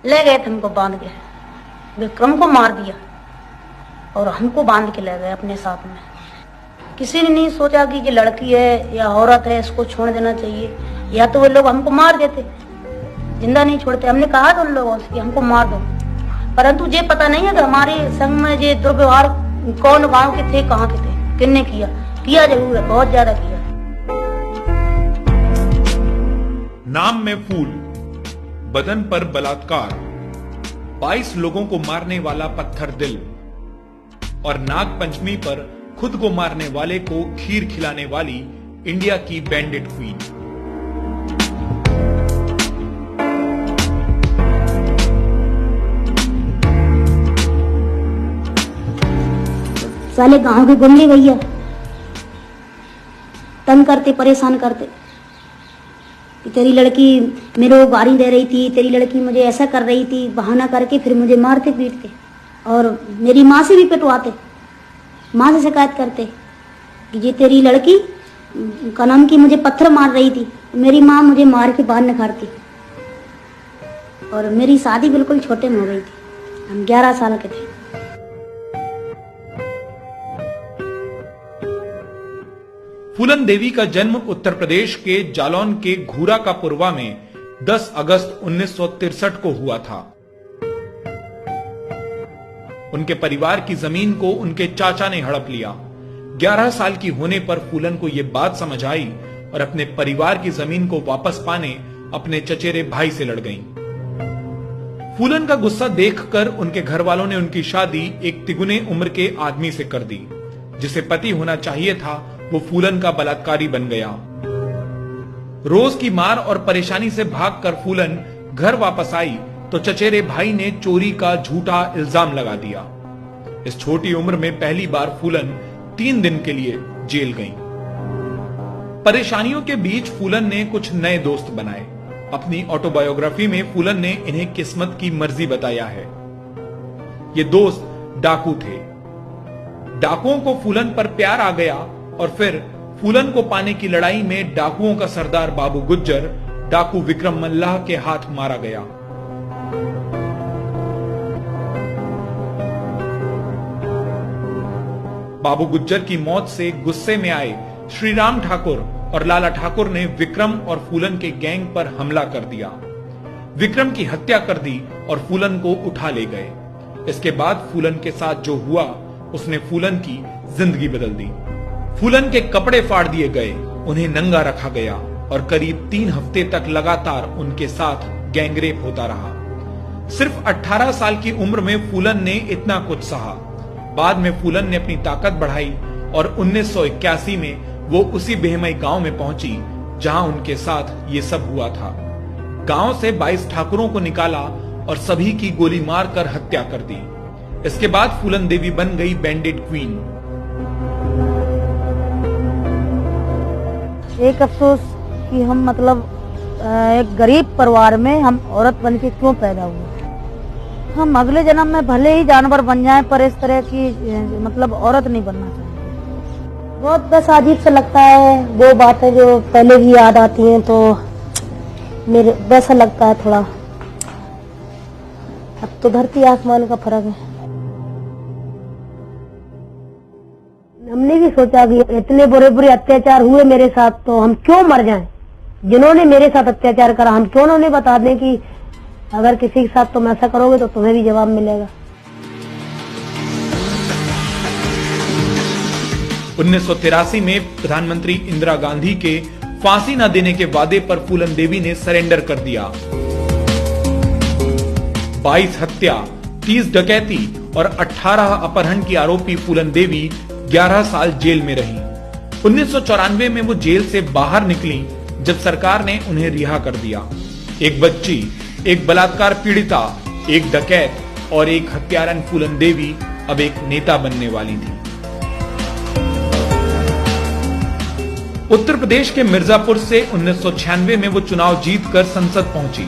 ले गए थे हमको बांध के, विक्रम को मार दिया और हमको बांध के ले गए अपने साथ में। किसी ने नहीं सोचा कि ये लड़की है या औरत है, इसको छोड़ देना चाहिए, या तो वो लोग हमको मार देते, जिंदा नहीं छोड़ते। हमने कहा था उन लोगों से कि हमको मार दो, परंतु ये पता नहीं है कि हमारे संग में ये दुर्व्यवहार कौन गांव के थे, कहाँ के थे, किसने किया जरूर है, बहुत ज्यादा किया। नाम में फूल, बदन पर बलात्कार, 22 लोगों को मारने वाला पत्थर दिल और नाग पंचमी पर खुद को मारने वाले को खीर खिलाने वाली इंडिया की बैंडिट क्वीन। साले गांव के गुंडे भैया तंग करते, परेशान करते कि तेरी लड़की मेरे को गाली दे रही थी, तेरी लड़की मुझे ऐसा कर रही थी, बहाना करके फिर मुझे मारते पीटते और मेरी माँ से भी पिटवाते, माँ से शिकायत करते कि ये तेरी लड़की का नाम की मुझे पत्थर मार रही थी। मेरी माँ मुझे मार के बाहर निकालती और मेरी शादी बिल्कुल छोटे में हो गई थी, हम 11 साल के थे। फूलन देवी का जन्म उत्तर प्रदेश के जालौन के घूरा का पुरवा में 10 अगस्त 1963 को हुआ था। उनके परिवार की जमीन को उनके चाचा ने हड़प लिया। 11 साल की होने पर फूलन को यह बात समझ आई और अपने परिवार की जमीन को वापस पाने अपने चचेरे भाई से लड़ गईं। फूलन का गुस्सा देखकर उनके घर वालों ने उनकी शादी एक तिगुने उम्र के आदमी से कर दी। जिसे पति होना चाहिए था वो फूलन का बलात्कारी बन गया। रोज की मार और परेशानी से भागकर फूलन घर वापस आई तो चचेरे भाई ने चोरी का झूठा इल्जाम लगा दिया। इस छोटी उम्र में पहली बार फूलन 3 दिन के लिए जेल गई। परेशानियों के बीच फूलन ने कुछ नए दोस्त बनाए। अपनी ऑटोबायोग्राफी में फूलन ने इन्हें किस्मत की मर्जी बताया है। ये दोस्त डाकू थे। डाकुओं को फूलन पर प्यार आ गया और फिर फूलन को पाने की लड़ाई में डाकुओं का सरदार बाबू गुज्जर डाकू विक्रम मल्लाह के हाथ मारा गया। बाबू गुज्जर की मौत से गुस्से में आए श्री राम ठाकुर और लाला ठाकुर ने विक्रम और फूलन के गैंग पर हमला कर दिया। विक्रम की हत्या कर दी और फूलन को उठा ले गए। इसके बाद फूलन के साथ जो हुआ उसने फूलन की जिंदगी बदल दी। फूलन के कपड़े फाड़ दिए गए, उन्हें नंगा रखा गया और करीब 3 हफ्ते तक लगातार उनके साथ गैंगरेप होता रहा। सिर्फ 18 साल की उम्र में फूलन ने इतना कुछ सहा। बाद में फूलन ने अपनी ताकत बढ़ाई और 1981 में वो उसी बेहमई गांव में पहुंची जहां उनके साथ ये सब हुआ था। गांव से 22 ठाकुरों को निकाला और सभी की गोली मारकर हत्या कर दी। इसके बाद फूलन देवी बन गई बैंडिट क्वीन। एक अफसोस कि हम मतलब एक गरीब परिवार में हम औरत बन के क्यों पैदा हुए। हम अगले जन्म में भले ही जानवर बन जाएं पर इस तरह की मतलब औरत नहीं बनना चाहिए। बहुत बस अजीब सा लगता है, वो बातें जो पहले की याद आती हैं तो मेरे वैसा लगता है थोड़ा। अब तो धरती आसमान का फर्क है। हमने भी सोचा कि इतने बुरे बुरे अत्याचार हुए मेरे साथ तो हम क्यों मर जाएं। जिन्होंने मेरे साथ अत्याचार करा हम क्यों उन्हें बता दें कि अगर किसी के साथ तुम ऐसा करोगे तो तुम्हें भी जवाब मिलेगा। 1983 में प्रधानमंत्री इंदिरा गांधी के फांसी न देने के वादे पर फूलन देवी ने सरेंडर कर दिया। 22 हत्या, 30 डकैती और 18 अपहरण की आरोपी फूलन देवी 11 साल जेल में रही। 1994 में वो जेल से बाहर निकली जब सरकार ने उन्हें रिहा कर दिया। एक बच्ची, एक बलात्कार पीड़िता, एक डकैत और एक हत्यारन फूलन देवी अब एक नेता बनने वाली थी। उत्तर प्रदेश के मिर्जापुर से 1996 में वो चुनाव जीतकर संसद पहुंची।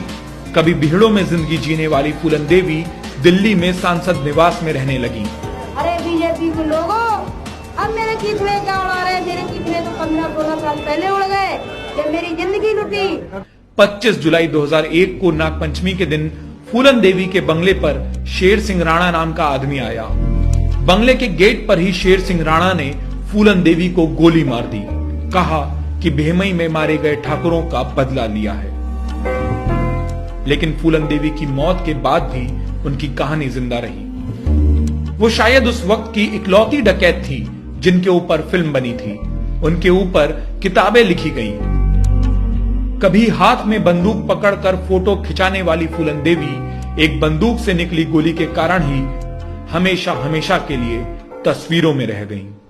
कभी बिहड़ों में जिंदगी जीने वाली फूलन देवी दिल्ली में सांसद निवास में रहने लगी। अरे बीजेपी के लोगों, अब मेरे चीथड़े क्या उड़ा रहे? मेरे चीथड़े तो 15-16 साल पहले उड़ गए जब मेरी जिंदगी लुटी। 25 जुलाई 2001 को नागपंचमी के दिन फूलन देवी के बंगले पर शेर सिंह राणा नाम का आदमी आया। बंगले के गेट पर ही शेर सिंह राणा ने फूलन देवी को गोली मार दी। कहा कि भेमई में मारे गए ठाकुरों का बदला लिया है। लेकिन फूलन देवी की मौत के बाद भी उनकी कहानी जिंदा रही। वो शायद उस वक्त की इकलौती डकैत थी जिनके ऊपर फिल्म बनी थी, उनके ऊपर किताबें लिखी गई। कभी हाथ में बंदूक पकड़कर फोटो खिंचाने वाली फूलन देवी एक बंदूक से निकली गोली के कारण ही हमेशा हमेशा के लिए तस्वीरों में रह गईं।